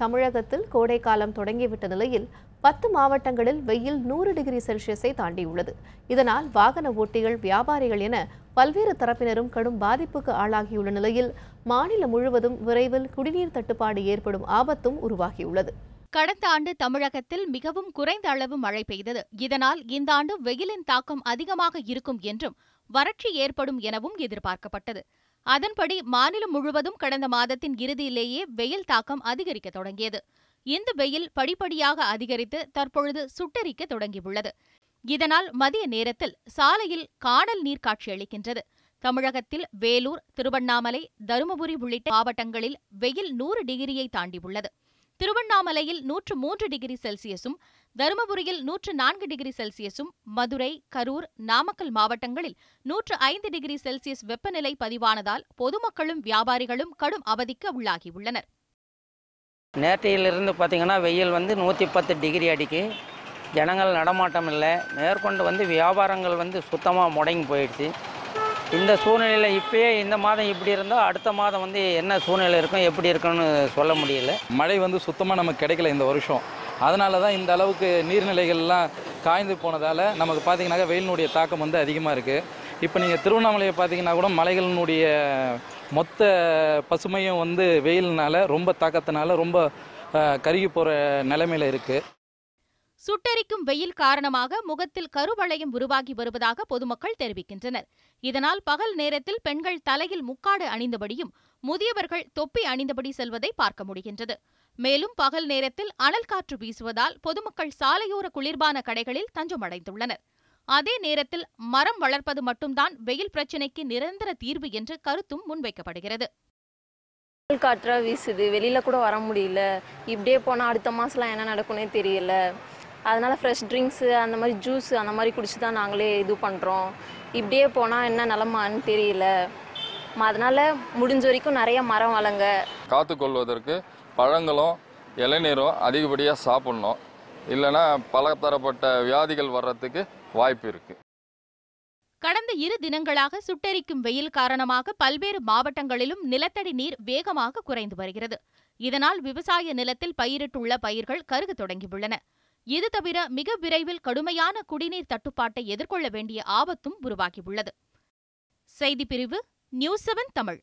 தமிழகத்தில் கோடைக்காலம் தொடங்கிவிட்ட நிலையில் 10 மாவட்டங்களில் வெயில் 100 டிகிரி செல்சியஸை தாண்டியுள்ளது. இதனால் வாகன ஓட்டிகள், வியாபாரிகள் என பல்வேறு தரப்பினரும் கடும் பாதிப்புக்கு ஆளாகியுள்ள நிலையில் மாநிலம் முழுவதும் விரைவில் குடிநீர் தட்டுப்பாடு ஏற்படும் ஆபத்தும் உருவாகியுள்ளது. கடந்த ஆண்டு தமிழகத்தில் மிகவும் குறைந்த அளவு மழை பெய்தது. இதனால் இந்த ஆண்டு வெயிலின் தாக்கம் அதிகமாக இருக்கும் என்றும் வறட்சி ஏற்படும் எனவும் எதிர்பார்க்கப்பட்டது. அதன்படி மாநிலம் முழுவதும் கடந்த மாதத்தின் இறுதியிலேயே வெயில் தாக்கம் அதிகரிக்க தொடங்கியது. இந்த வெயில் படிப்படியாக அதிகரித்து தற்பொழுது சுட்டெரிக்க தொடங்கியுள்ளது. இதனால் மதிய நேரத்தில் சாலையில் கானல் நீர் காட்சியளிக்கின்றது. தமிழகத்தில் வேலூர், திருவண்ணாமலை, தருமபுரி உள்ளிட்ட மாவட்டங்களில் வெயில் 100 டிகிரியை தாண்டியுள்ளது. திருவண்ணாமலையில் 103 டிகிரி செல்சியஸும், தருமபுரியில் 104 டிகிரி செல்சியஸும், மதுரை, கரூர், நாமக்கல் மாவட்டங்களில் 105 டிகிரி செல்சியஸ் வெப்பநிலை பதிவானதால் பொதுமக்களும் வியாபாரிகளும் கடும் அவதிக்கு உள்ளாகியுள்ளனர். நேற்றையிலிருந்து பார்த்தீங்கன்னா வெயில் 110 டிகிரி அடிக்கு. ஜனங்கள் நடமாட்டம் இல்லை. மேற்கொண்டு வியாபாரங்கள் சுத்தமாக முடங்கி போயிடுச்சு. இந்த சூழ்நிலையில் இப்பயே இந்த மாதம் இப்படி இருந்தால் அடுத்த மாதம் என்ன சூழ்நிலை இருக்கும், எப்படி இருக்குன்னு சொல்ல முடியல. மழை சுத்தமாக நமக்கு கிடைக்கல இந்த வருஷம். அதனால தான் இந்த அளவுக்கு நீர்நிலைகள்லாம் காய்ந்து போனதால் நமக்கு பார்த்திங்கனாக்கா வெயிலினுடைய தாக்கம் அதிகமாக இருக்குது. இப்போ நீங்கள் திருவண்ணாமலையை பார்த்தீங்கன்னா கூட மலைகளினுடைய மொத்த பசுமையும் வெயில்னால ரொம்ப தாக்கத்தினால ரொம்ப கருகி போகிற நிலைமையில் இருக்குது. சுட்டெரிக்கும் வெயில் காரணமாக முகத்தில் கருவளையம் உருவாகி வருவதாக பொதுமக்கள் தெரிவிக்கின்றனர். இதனால் பகல் நேரத்தில் பெண்கள் தலையில் முக்காடு அணிந்தபடியும், முதியவர்கள் தொப்பி அணிந்தபடி செல்வதை பார்க்க முடிகின்றது. மேலும் பகல் நேரத்தில் அனல் காற்று வீசுவதால் பொதுமக்கள் சாலையோர குளிர்பான கடைகளில் தஞ்சமடைந்துள்ளனர். அதே நேரத்தில் மரம் வளர்ப்பது மட்டும்தான் வெயில் பிரச்சினைக்கு நிரந்தர தீர்வு என்று கருத்தும் முன்வைக்கப்படுகிறது. காற்றா வீசுது, வெளியில கூட வர முடியல. இப்படியே போனால் அடுத்த மாசம்லாம் என்ன நடக்கும்னே தெரியல. அதனால ஃப்ரெஷ் ட்ரிங்க்ஸு, அந்த மாதிரி ஜூஸ் அந்த மாதிரி குடிச்சு தான் நாங்களே இது பண்ணுறோம். இப்படியே போனால் என்ன நிலமான்னு தெரியல. அதனால முடிஞ்ச வரைக்கும் நிறைய மரம் வளங்க. காத்துக்கொள்வதற்கு பழங்களும் இளநீரும் அதிகப்படியாக சாப்பிட்ணும். இல்லைன்னா பலதரப்பட்ட வியாதிகள் வர்றதுக்கு வாய்ப்பு இருக்குது. கடந்த 2 தினங்களாக சுட்டெரிக்கும் வெயில் காரணமாக பல்வேறு மாவட்டங்களிலும் நிலத்தடி நீர் வேகமாக குறைந்து வருகிறது. இதனால் விவசாய நிலத்தில் பயிரிட்டுள்ள பயிர்கள் கருக தொடங்கியுள்ளன. இது தவிர மிக விரைவில் கடுமையான குடிநீர் தட்டுப்பாட்டை எதிர்கொள்ள வேண்டிய ஆபத்தும் உருவாகியுள்ளது. செய்திப்பிரிவு, நியூஸ் 7 தமிழ்.